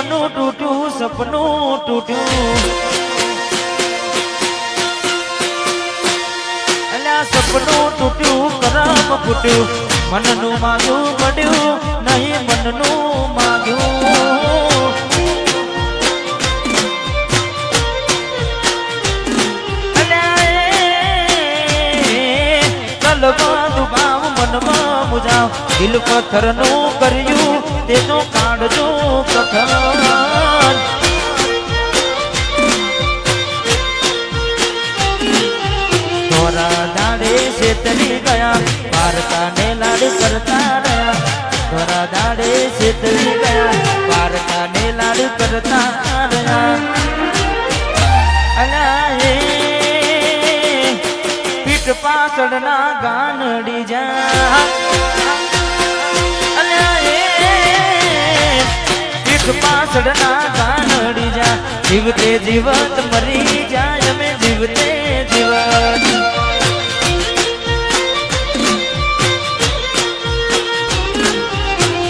મનનું તૂટ્યું સપનું તૂટ્યું અલ્યા સપનું તૂટ્યું કરમ ફૂટ્યું મનનું માગ્યું પડ્યું નહીં મનનું માગ્યું અલ્યા કલમાં દુભાવ મનમાં મુજાવ દિલ પથ્થરનું કર્યું તેનો કાઢજો કથન થોડા દાડે શેતરી ગયા પારકાને લાડ કરતા રહ્યા થોડા દાડે શેતરી ગયા પારકાને લાડ કરતા રહ્યા અલા એ પીઠ પાછળના ગાનડી જા પાછળના ગાનડી જા જીવતે જીવત મરી જાય અમે જીવતે જીવત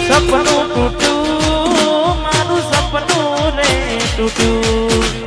સપનું તૂટ્યું મારું સપનું રે તૂટ્યું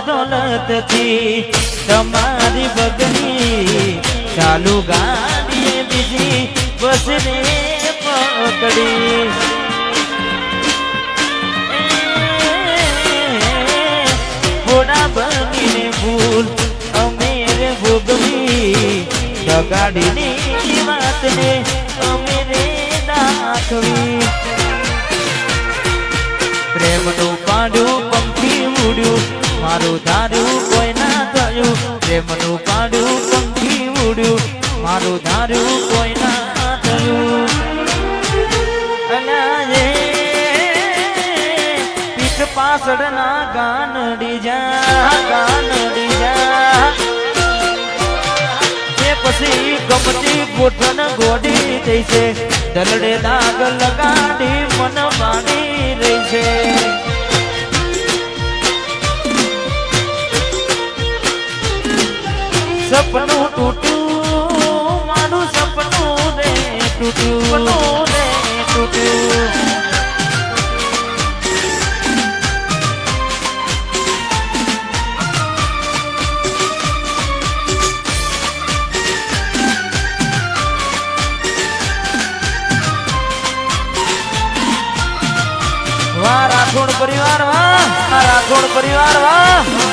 દોલત થી તમારી બગડી ચાલુ ગાડી બીજી બસને પકડી ઘોડા બનીને ભૂલ અમે રે ભોગવી ગાડીની વાતને અમે રે દાખવી પ્રેમનું પાડ્યું પંખી ઉડ્યું મારું ધાર્યું કોઈ ના થયું પ્રેમનું પાડ્યું પંખી ઉડ્યું મારું ધાર્યું કોઈ ના થયું અલા પીઠ પાછળના ગાનડી જા એ પછી ગમતી ગોઠણ ગોડી થઈ છે દલડે દાગ લગાડી મન માની રહી છે સપનું તૂટ્યું મારું સપનું રે તૂટ્યું વાહ રાઠોડ પરિવાર વાહ રાઠોડ પરિવાર વાહ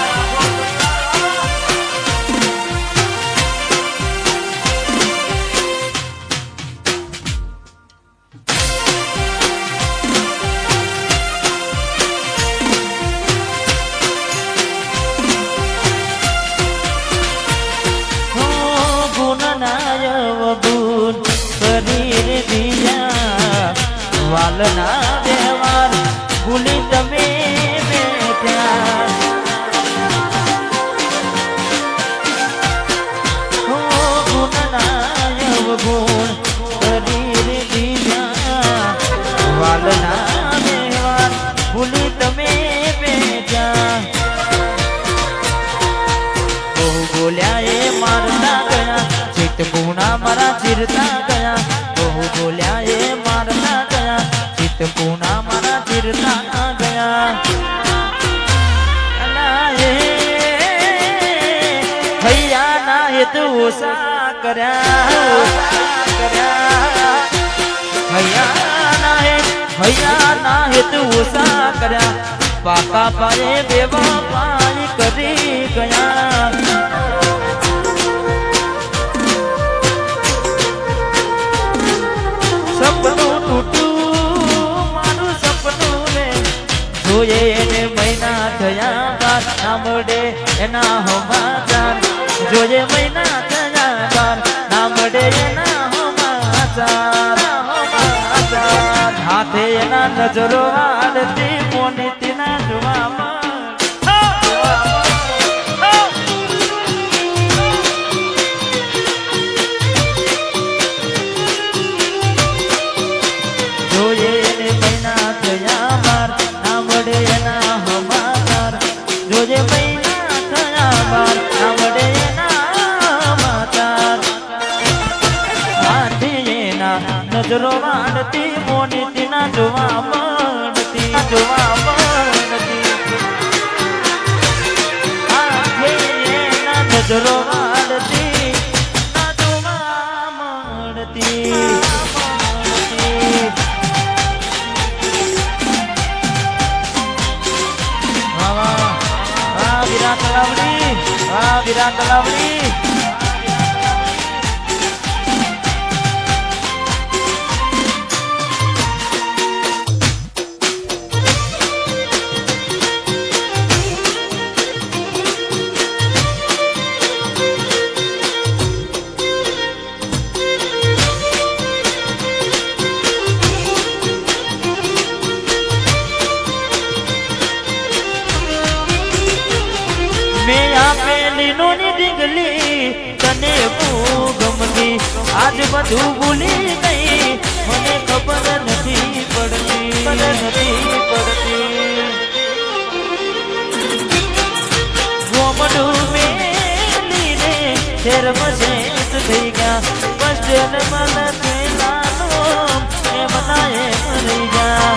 વાલના વ્યવહાર ભૂલી તમે બેઠ્યા ગુણના અવગુણ શરીર દીધા વાલના વ્યવહાર ભૂલી તમે બેઠ્યા બહુ બોલ્યા એ મારતા ગયા ચિત્ત ગુણા મારા ચીરતા ગયા બહુ બોલ્યા એ મારતા ગયા ચિત્ત પૂના મારા ચીરતા ગયા અલા એ ભૈયા ના હેત ઓછા કર્યા ભૈયા ના હેત ઓછા કર્યા પાકા પાયે બેવા પાય કરી ગયા સપનું તૂટ્યું મારું સપનું રે જોઈએ એને મહિના થયા બાદ સાંભળે એના હવા જોજે મહિના થયા બાર ના મળે એના સમાચાર હાથે એના નજરો આડતી મોનીતી ના જોવામાં નજરો વાળતી મોનીતી ના જોવા મળતી નજરો વાળતી ના જોવા મળતી વિરાટ લાવડી મેં આપેલી નોની ડીંગલી તને બહુ ગમતી આજ બધું ભૂલી ગઈ મને ખબર નથી પડતી ગોમડું મેલીને શેર મસેજ થઈ ગયા બસ મને પેલાનો એમ ના એમ રહી ગયા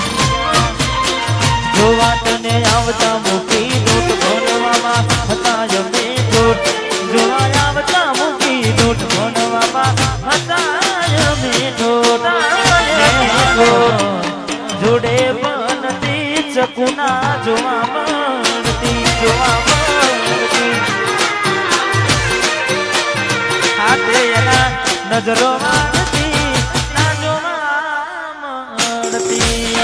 જો વાતને આવતા મૂકી નોટ ભણવામાં હતા અમે નોટ જોવા આવતા મૂકી નોટ ભણવામાં હતા અમે નોટ જોડે બનતી ચકુના જોવા મળતી હાથે એના નજરો વાળતી ના જોવા મળતી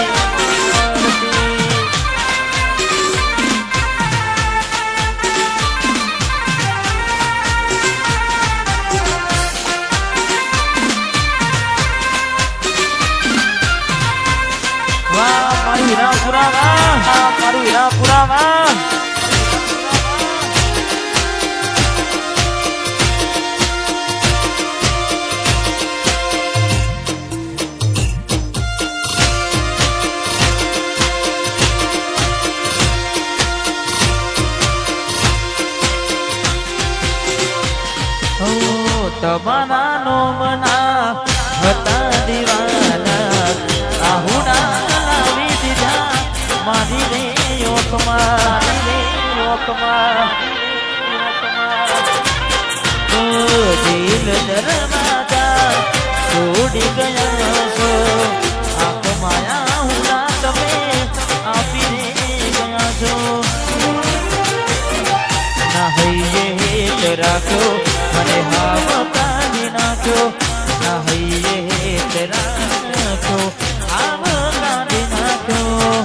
મારું હીરાપુરામાં તમારા નો મના હતા દીવાના આહુડા લાવી દીધા મારી રે યોકમાં દિલ દરવાજા છોડી ગયા છો આંખ માયા હુના તમે આપી રે ગયા છો ના હૈયે હેત રાખ્યો મને હાવ કાઢી નાખ્યો ના હૈયે હેત રાખ્યો હાવ કાઢી નાખ્યો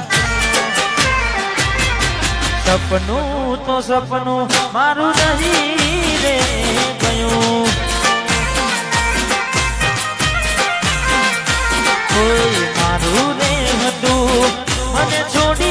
સપનું તો સપનું મારું નહીં રે ગયું કોઈ મારું રે હતું મને છોડી